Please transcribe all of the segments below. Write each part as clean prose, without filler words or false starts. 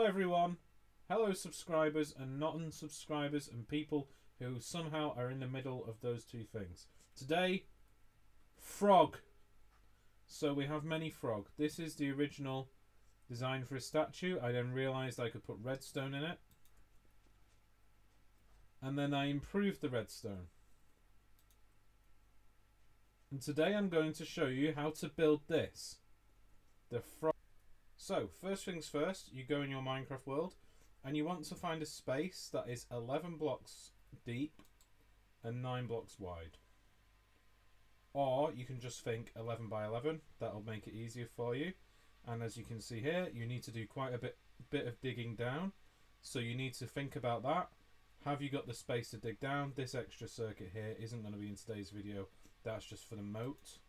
everyone, hello subscribers and non-subscribers and people who somehow are in the middle of those two things. Today, frog. So we have many frog. This is the original design for a statue. I then realised I could put redstone in it. And then I improved the redstone. And today I'm going to show you how to build this. The frog. So, first things first, you go in your Minecraft world and you want to find a space that is 11 blocks deep and 9 blocks wide. Or you can just think 11 by 11, that'll make it easier for you. And as you can see here, you need to do quite a bit of digging down. So you need to think about that. Have you got the space to dig down? This extra circuit here isn't going to be in today's video. That's just for the moat,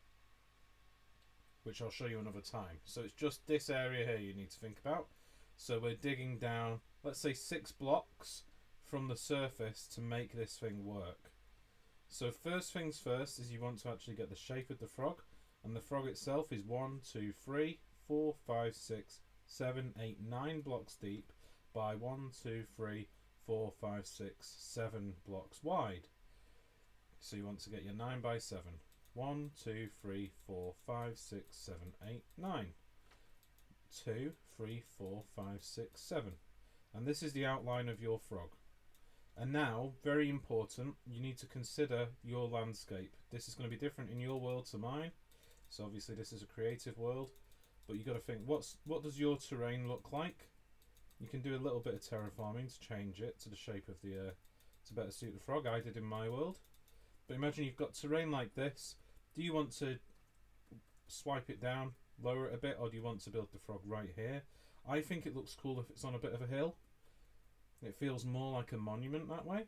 which I'll show you another time. So it's just this area here you need to think about. So we're digging down, let's say 6 blocks from the surface to make this thing work. So first things first is you want to actually get the shape of the frog. And the frog itself is 1, 2, 3, 4, 5, 6, 7, 8, 9 blocks deep by 1, 2, 3, 4, 5, 6, 7 blocks wide. So you want to get your 9 by 7. 1, 2, 3, 4, 5, 6, 7, 8, 9. 2, 3, 4, 5, 6, 7. And this is the outline of your frog. And now, very important, you need to consider your landscape. This is going to be different in your world to mine. So obviously this is a creative world. But you've got to think, what does your terrain look like? You can do a little bit of terraforming to change it to the shape of the, to better suit the frog. I did in my world. But imagine you've got terrain like this. Do you want to swipe it down, lower it a bit, or do you want to build the frog right here? I think it looks cool if it's on a bit of a hill. It feels more like a monument that way.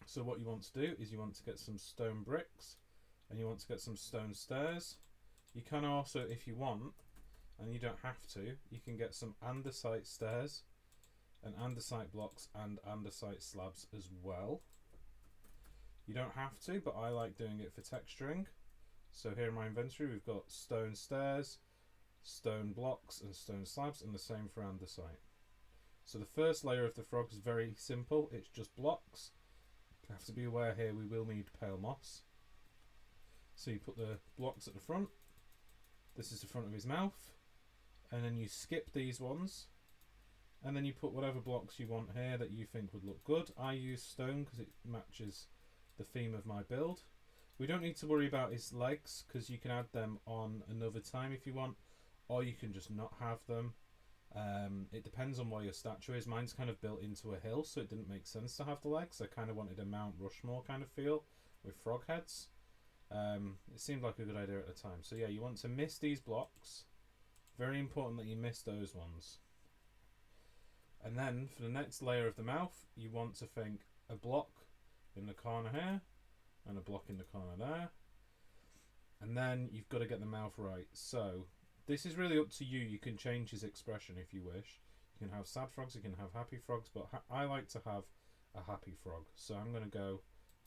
So what you want to do is you want to get some stone bricks and you want to get some stone stairs. You can also, if you want, and you don't have to, you can get some andesite stairs and andesite blocks and andesite slabs as well. You don't have to, but I like doing it for texturing. So here in my inventory we've got stone stairs, stone blocks and stone slabs, and the same for andesite. So the first layer of the frog is very simple, it's just blocks. You have to be aware here we will need pale moss. So you put the blocks at the front, this is the front of his mouth, and then you skip these ones, and then you put whatever blocks you want here that you think would look good. I use stone because it matches the theme of my build. We don't need to worry about his legs because you can add them on another time if you want, or you can just not have them. It depends on where your statue is. Mine's kind of built into a hill, so it didn't make sense to have the legs. I kind of wanted a Mount Rushmore kind of feel with frog heads. It seemed like a good idea at the time. So yeah, you want to miss these blocks. Very important that you miss those ones. And then for the next layer of the mouth, you want to think a block in the corner here and a block in the corner there, and then you've got to get the mouth right. So this is really up to you. You can change his expression if you wish. You can have sad frogs, you can have happy frogs, but I like to have a happy frog. So I'm going to go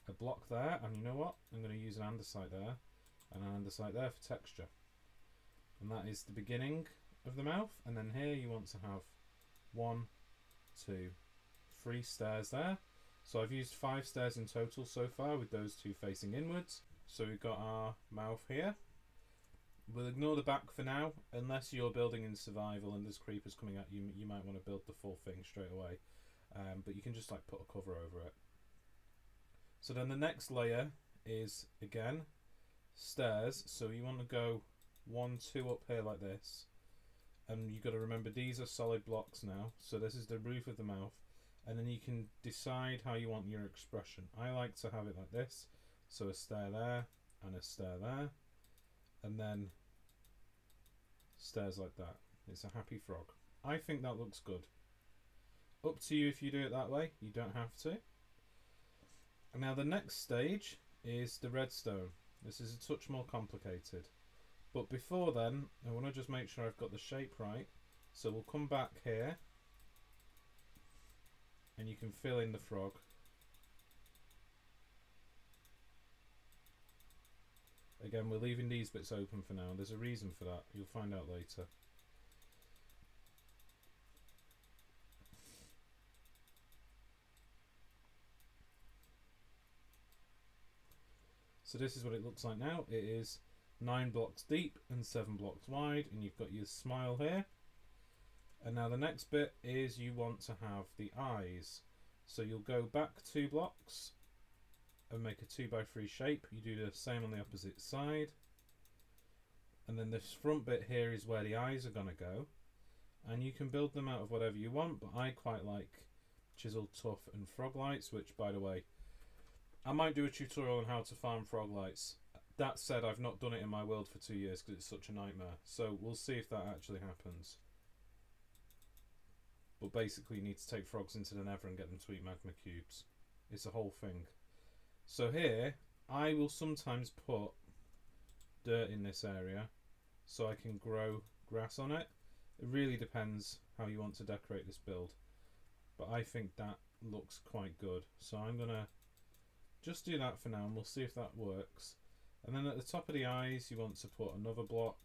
a block there, and you know what, I'm going to use an andesite there and an andesite there for texture, and that is the beginning of the mouth. And then here you want to have 1, 2, 3 stairs there. So I've used 5 stairs in total so far with those 2 facing inwards. So we've got our mouth here. We'll ignore the back for now, unless you're building in survival and there's creepers coming at you. You might want to build the full thing straight away, but you can just like put a cover over it. So then the next layer is again stairs. So you want to go 1, 2 up here like this, and you've got to remember these are solid blocks now. So this is the roof of the mouth. And then you can decide how you want your expression. I like to have it like this. So a stair there and a stair there. And then stairs like that. It's a happy frog. I think that looks good. Up to you if you do it that way. You don't have to. And now the next stage is the redstone. This is a touch more complicated. But before then, I want to just make sure I've got the shape right. So we'll come back here. And you can fill in the frog. Again, we're leaving these bits open for now. There's a reason for that. You'll find out later. So this is what it looks like now. It is 9 blocks deep and 7 blocks wide, and you've got your smile here. And now the next bit is you want to have the eyes. So you'll go back 2 blocks and make a 2x3 shape. You do the same on the opposite side. And then this front bit here is where the eyes are going to go. And you can build them out of whatever you want, but I quite like chiseled tuff and frog lights, which, by the way, I might do a tutorial on how to farm frog lights. That said, I've not done it in my world for 2 years because it's such a nightmare. So we'll see if that actually happens. But basically you need to take frogs into the Nether and get them to eat magma cubes. It's a whole thing. So here, I will sometimes put dirt in this area so I can grow grass on it. It really depends how you want to decorate this build. But I think that looks quite good. So I'm going to just do that for now and we'll see if that works. And then at the top of the eyes you want to put another block.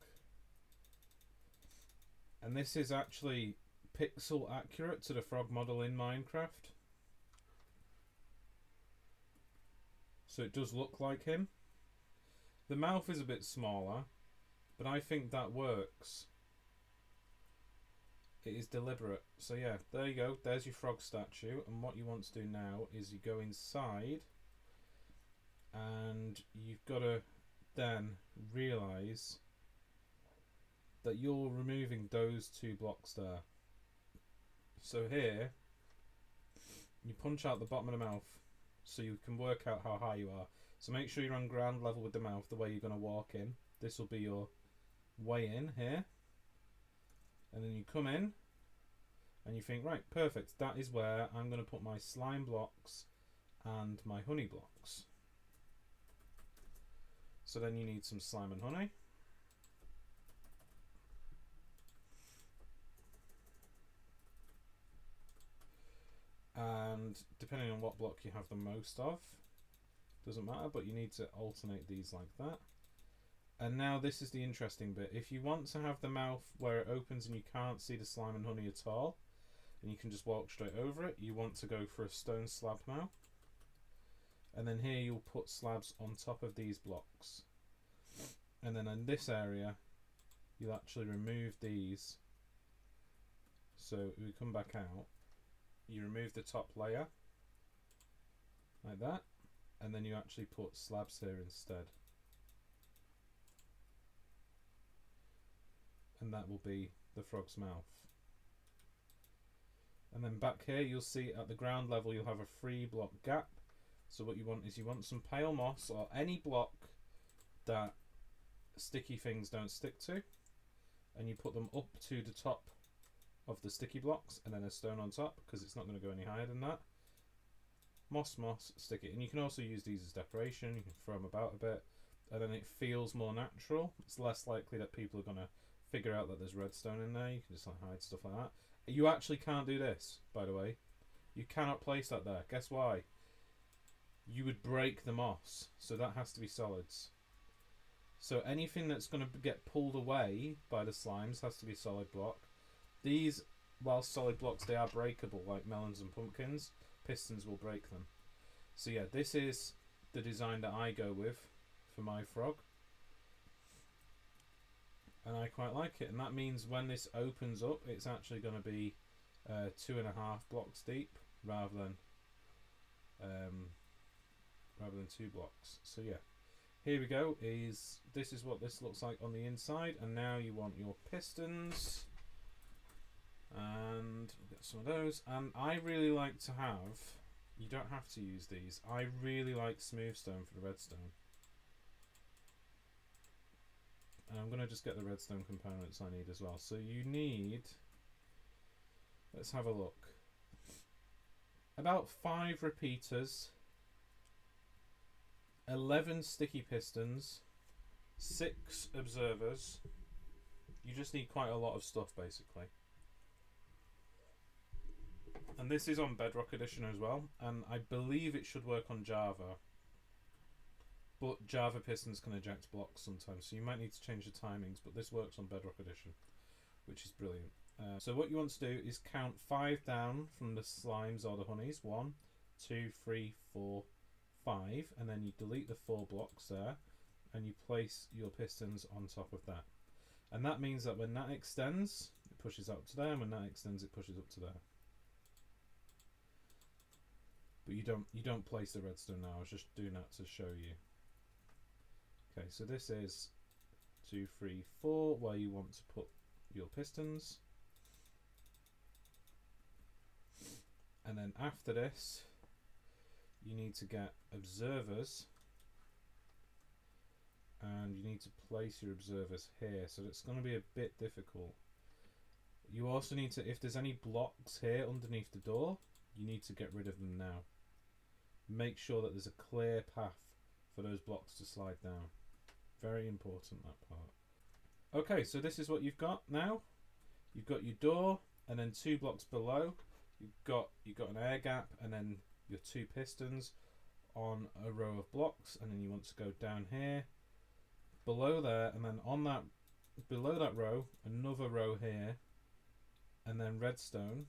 And this is actually pixel accurate to the frog model in Minecraft. So it does look like him. The mouth is a bit smaller, but I think that works. It is deliberate. So yeah, there you go. There's your frog statue. And what you want to do now is you go inside and you've got to then realise that you're removing those 2 blocks there. So here, you punch out the bottom of the mouth so you can work out how high you are. So make sure you're on ground level with the mouth, the way you're going to walk in. This will be your way in here. And then you come in and you think, right, perfect. That is where I'm going to put my slime blocks and my honey blocks. So then you need some slime and honey. And depending on what block you have the most of, doesn't matter, but you need to alternate these like that. And now this is the interesting bit. If you want to have the mouth where it opens and you can't see the slime and honey at all, and you can just walk straight over it, you want to go for a stone slab now. And then here you'll put slabs on top of these blocks. And then in this area, you'll actually remove these. So we come back out, you remove the top layer, like that, and then you actually put slabs here instead. And that will be the frog's mouth. And then back here you'll see at the ground level you'll have a 3 block gap. So what you want is you want some pale moss or any block that sticky things don't stick to, and you put them up to the top of the sticky blocks and then a stone on top because it's not going to go any higher than that. Moss, stick it. And you can also use these as decoration. You can throw them about a bit and then it feels more natural. It's less likely that people are going to figure out that there's redstone in there. You can just like hide stuff like that. You actually can't do this, by the way. You cannot place that there. Guess why? You would break the moss, so that has to be solids. So anything that's going to get pulled away by the slimes has to be a solid block. These, while solid blocks, they are breakable, like melons and pumpkins. Pistons will break them. So yeah, this is the design that I go with for my frog. And I quite like it. And that means when this opens up, it's actually going to be 2.5 blocks deep rather than 2 blocks. So yeah, here we go. This is what this looks like on the inside. And now you want your pistons. And we'll get some of those. And I really like to have, you don't have to use these, I really like smooth stone for the redstone. And I'm going to just get the redstone components I need as well. So you need, let's have a look, about 5 repeaters, 11 sticky pistons, 6 observers. You just need quite a lot of stuff basically. And this is on Bedrock edition as well, and I believe it should work on Java. But Java pistons can eject blocks sometimes, so you might need to change the timings, but this works on Bedrock edition, which is brilliant. So what you want to do is count 5 down from the slimes or the honeys. 1, 2, 3, 4, 5, and then you delete the 4 blocks there, and you place your pistons on top of that. And that means that when that extends, it pushes up to there, and when that extends, it pushes up to there. But you don't place the redstone now. I was just doing that to show you. Okay, so this is 2, 3, 4, where you want to put your pistons. And then after this, you need to get observers, and you need to place your observers here, so it's going to be a bit difficult. You also need to, if there's any blocks here underneath the door, you need to get rid of them now. Make sure that there's a clear path for those blocks to slide down. Very important, that part. Okay, so this is what you've got now. You've got your door, and then 2 blocks below you've got an air gap, and then your 2 pistons on a row of blocks, and then you want to go down here below there, and then on that below that row another row here, and then redstone,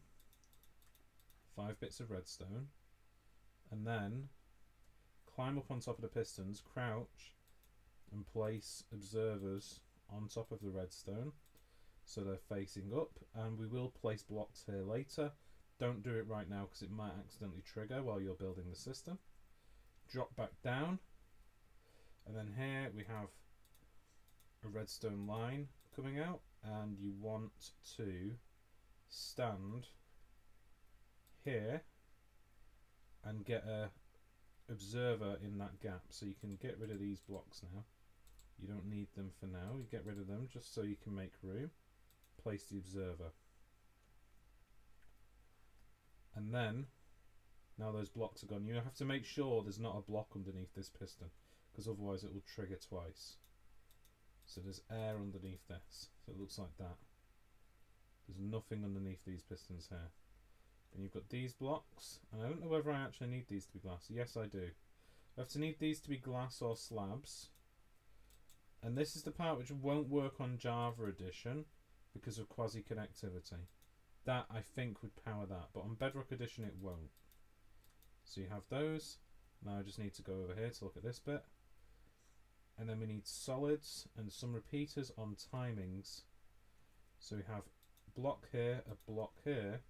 5 bits of redstone, and then climb up on top of the pistons, crouch, and place observers on top of the redstone so they're facing up. And we will place blocks here later. Don't do it right now because it might accidentally trigger while you're building the system. Drop back down, and then here we have a redstone line coming out, and you want to stand here and get a observer in that gap, so you can get rid of these blocks now. You don't need them for now. You get rid of them just so you can make room. Place the observer. And then, now those blocks are gone, you have to make sure there's not a block underneath this piston, because otherwise it will trigger twice. So there's air underneath this, so it looks like that. There's nothing underneath these pistons here. And you've got these blocks, and I don't know whether I actually need these to be glass. Yes, I do. I have to need these to be glass or slabs. And this is the part which won't work on Java Edition because of quasi-connectivity. That, I think, would power that, but on Bedrock Edition it won't. So you have those. Now I just need to go over here to look at this bit. And then we need solids and some repeaters on timings. So we have block here, a block here.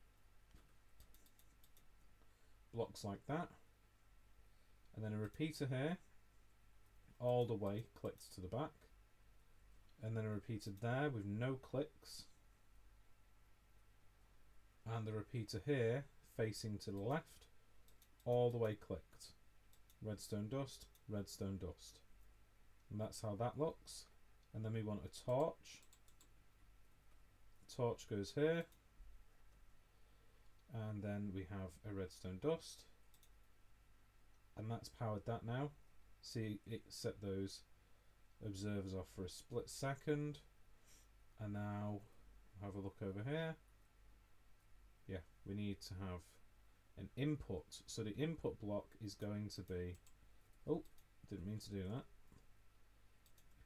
Blocks like that. And then a repeater here, all the way clicked to the back. And then a repeater there with no clicks. And the repeater here facing to the left, all the way clicked. Redstone dust, redstone dust. And that's how that looks. And then we want a torch. Torch goes here. And then we have a redstone dust. And that's powered that now. See, it set those observers off for a split second. And now have a look over here. Yeah, we need to have an input. So the input block is going to be, oh, didn't mean to do that.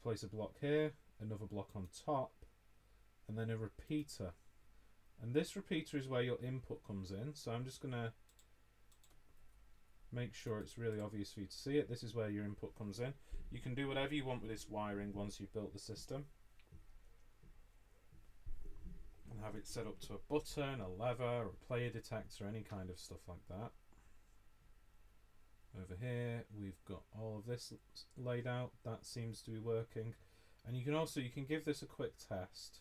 Place a block here, another block on top, and then a repeater. And this repeater is where your input comes in. So I'm just going to make sure it's really obvious for you to see it. This is where your input comes in. You can do whatever you want with this wiring once you've built the system. And have it set up to a button, a lever, or a player detector, any kind of stuff like that. Over here we've got all of this laid out. That seems to be working. And you can give this a quick test.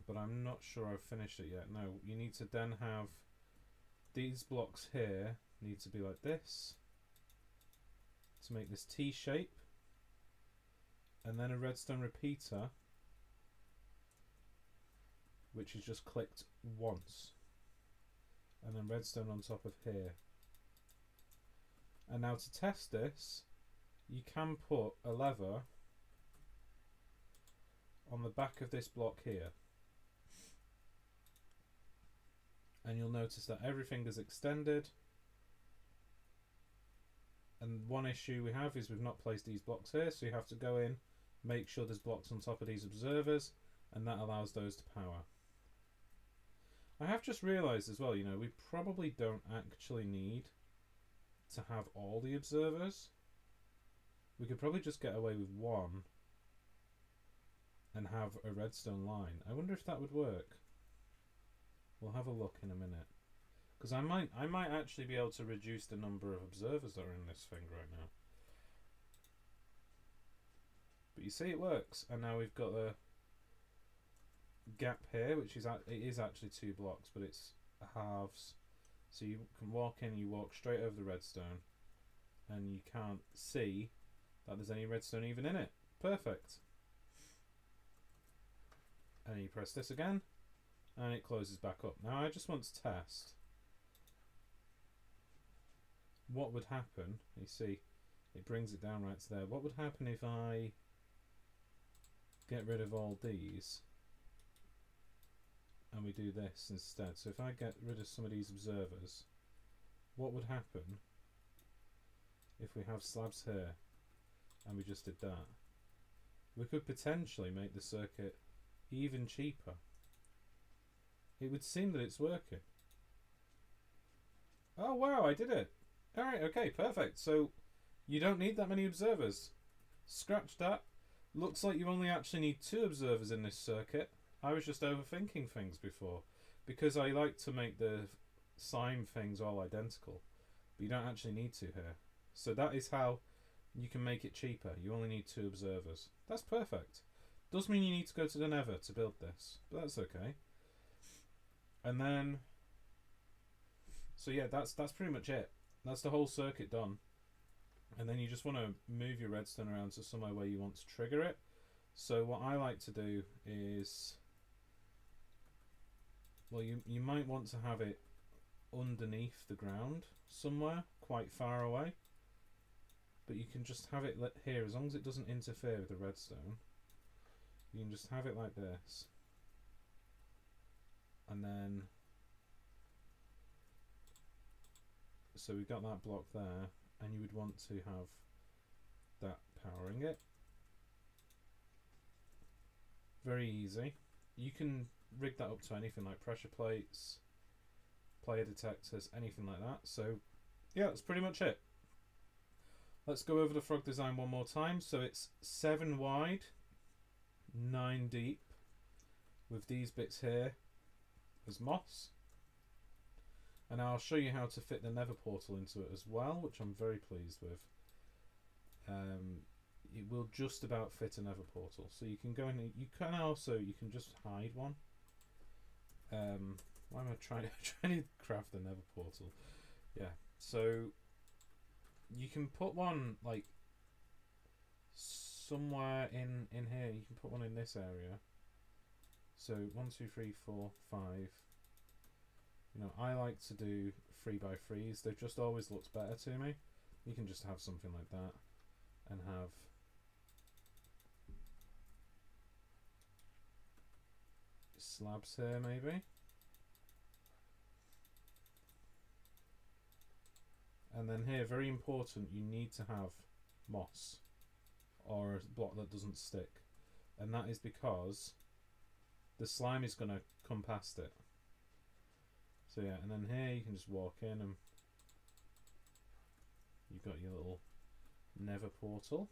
But I'm not sure I've finished it yet. No, you need to then have these blocks here need to be like this to make this T shape, and then a redstone repeater which is just clicked once, and then redstone on top of here. And now to test this, you can put a lever on the back of this block here, and you'll notice that everything is extended. And one issue we have is we've not placed these blocks here, so you have to go in, make sure there's blocks on top of these observers, and that allows those to power. I have just realised as well, we probably don't actually need to have all the observers. We could probably just get away with one and have a redstone line. I wonder if that would work. We'll have a look in a minute. Because I might actually be able to reduce the number of observers that are in this thing right now. But you see, it works. And now we've got a gap here, which is it is actually 2 blocks, but it's halves. So you can walk in, you walk straight over the redstone, and you can't see that there's any redstone even in it. Perfect. And you press this again, and it closes back up. Now I just want to test what would happen. You see, it brings it down right to there. What would happen if I get rid of all these and we do this instead? So if I get rid of some of these observers, what would happen if we have slabs here and we just did that? We could potentially make the circuit even cheaper. It would seem that it's working. Oh wow, I did it. Alright, okay, perfect. So you don't need that many observers. Scratch that. Looks like you only actually need 2 observers in this circuit. I was just overthinking things before, because I like to make the slime things all identical, but you don't actually need to here. So that is how you can make it cheaper. You only need 2 observers. That's perfect. Does mean you need to go to the Nether to build this, but that's okay. And then, so yeah, that's pretty much it. That's the whole circuit done. And then you just want to move your redstone around to somewhere where you want to trigger it. So what I like to do is, well, you might want to have it underneath the ground somewhere, quite far away. But you can just have it here, as long as it doesn't interfere with the redstone. You can just have it like this. And then, so we've got that block there, and you would want to have that powering it. Very easy. You can rig that up to anything like pressure plates, player detectors, anything like that. So yeah, that's pretty much it. Let's go over the frog design one more time. So it's 7 wide, 9 deep, with these bits here as moss. And I'll show you how to fit the Nether portal into it as well, which I'm very pleased with. It will just about fit a Nether portal, so you can go in. You can just hide one. Why am I trying to craft the Nether portal? Yeah, so you can put one like somewhere in here. You can put one in this area. So 1, 2, 3, 4, 5. You know, I like to do 3x3s. They've just always looked better to me. You can just have something like that and have slabs here maybe. And then here, very important, you need to have moss or a block that doesn't stick. And that is because the slime is going to come past it. So yeah, and then here you can just walk in and you've got your little Nether portal.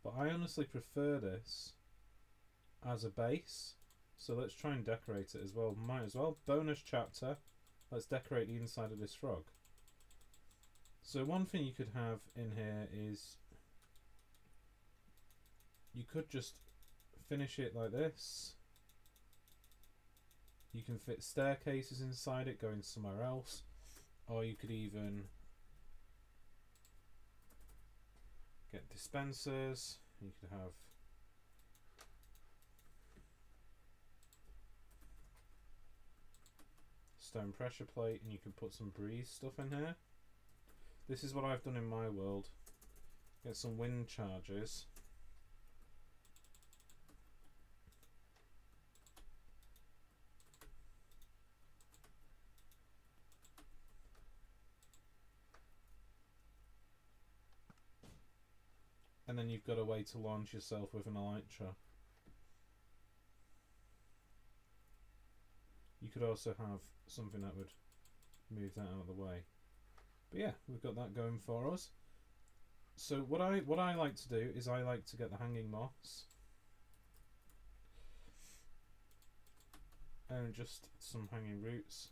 But I honestly prefer this as a base. So let's try and decorate it as well. Might as well. Bonus chapter. Let's decorate the inside of this frog. So one thing you could have in here is you could just finish it like this. You can fit staircases inside it going somewhere else, or you could even get dispensers. You could have stone pressure plate, and you can put some breeze stuff in here. This is what I've done in my world. Get some wind charges. And then you've got a way to launch yourself with an elytra. You could also have something that would move that out of the way. But yeah, we've got that going for us. So what I like to do is I like to get the hanging moss and just some hanging roots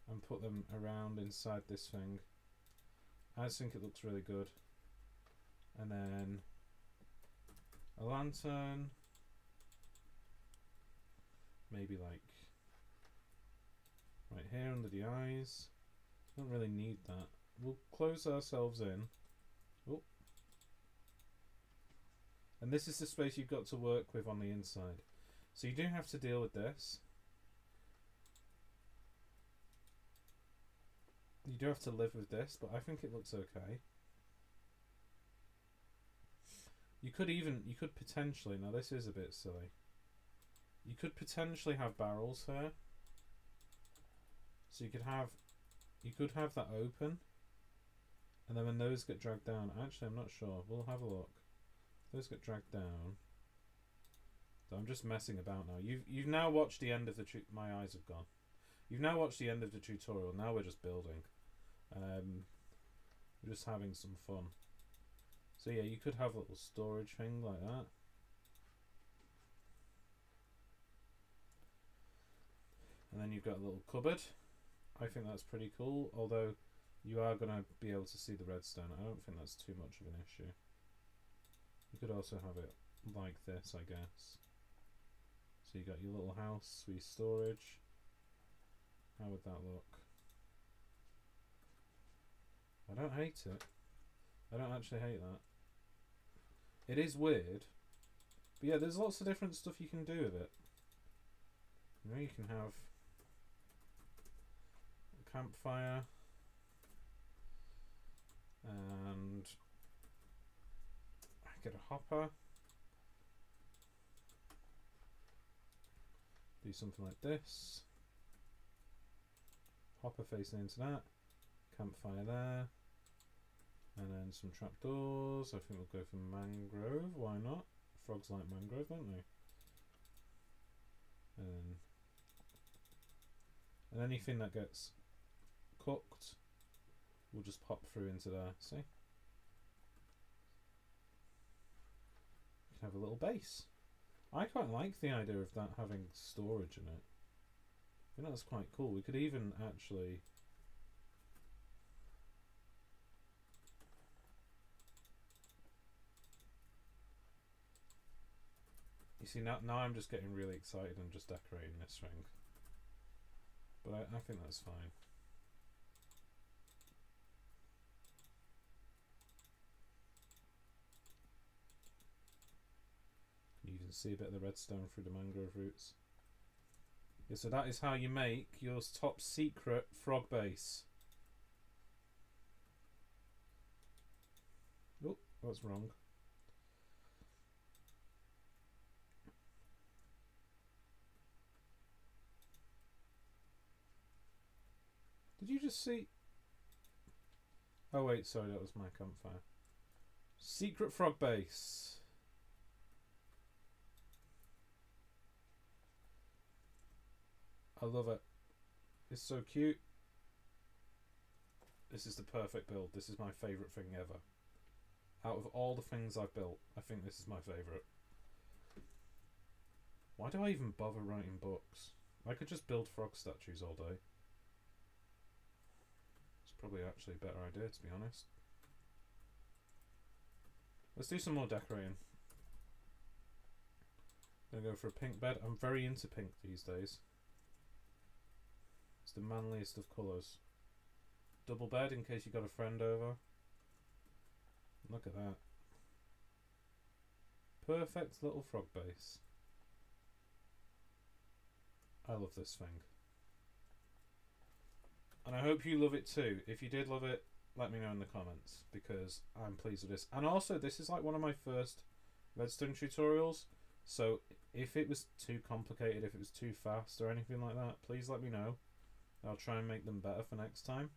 and put them around inside this thing. I just think it looks really good. And then a lantern, maybe like right here under the eyes. Don't really need that. We'll close ourselves in. Oh. And this is the space you've got to work with on the inside. So you do have to deal with this. You do have to live with this, but I think it looks okay. You could potentially, now this is a bit silly. You could potentially have barrels here. So you could have that open. And then when those get dragged down, actually I'm not sure, we'll have a look. Those get dragged down. So I'm just messing about now. You've now watched the end of the my eyes have gone. You've now watched the end of the tutorial. Now we're just building. We're just having some fun. So yeah, you could have a little storage thing like that. And then you've got a little cupboard. I think that's pretty cool, although you are going to be able to see the redstone. I don't think that's too much of an issue. You could also have it like this, I guess. So you got your little house, sweet storage. How would that look? I don't hate it. I don't actually hate that. It is weird. But yeah, there's lots of different stuff you can do with it. You know, you can have a campfire. And I get a hopper. Do something like this. Hopper facing into that. Campfire there. And then some trapdoors. I think we'll go for mangrove. Why not? Frogs like mangrove, don't they? And anything that gets cooked will just pop through into there. See? You can have a little base. I quite like the idea of that having storage in it. I think that's quite cool. We could even actually... You see, now I'm just getting really excited and just decorating this thing. But I think that's fine. You can see a bit of the redstone through the mangrove roots. Yeah, so that is how you make your top secret frog base. Oh, that's wrong. Did you just see? Oh wait, sorry, that was my campfire. Secret frog base. I love it. It's so cute. This is the perfect build. This is my favourite thing ever. Out of all the things I've built, I think this is my favourite. Why do I even bother writing books? I could just build frog statues all day. It's probably actually a better idea, to be honest. Let's do some more decorating. I'm gonna go for a pink bed. I'm very into pink these days. It's the manliest of colours. Double bed in case you got a friend over. Look at that. Perfect little frog base. I love this thing. And I hope you love it too. If you did love it, let me know in the comments, because I'm pleased with this. And also, this is like one of my first Redstone tutorials, so if it was too complicated, if it was too fast or anything like that, please let me know. I'll try and make them better for next time.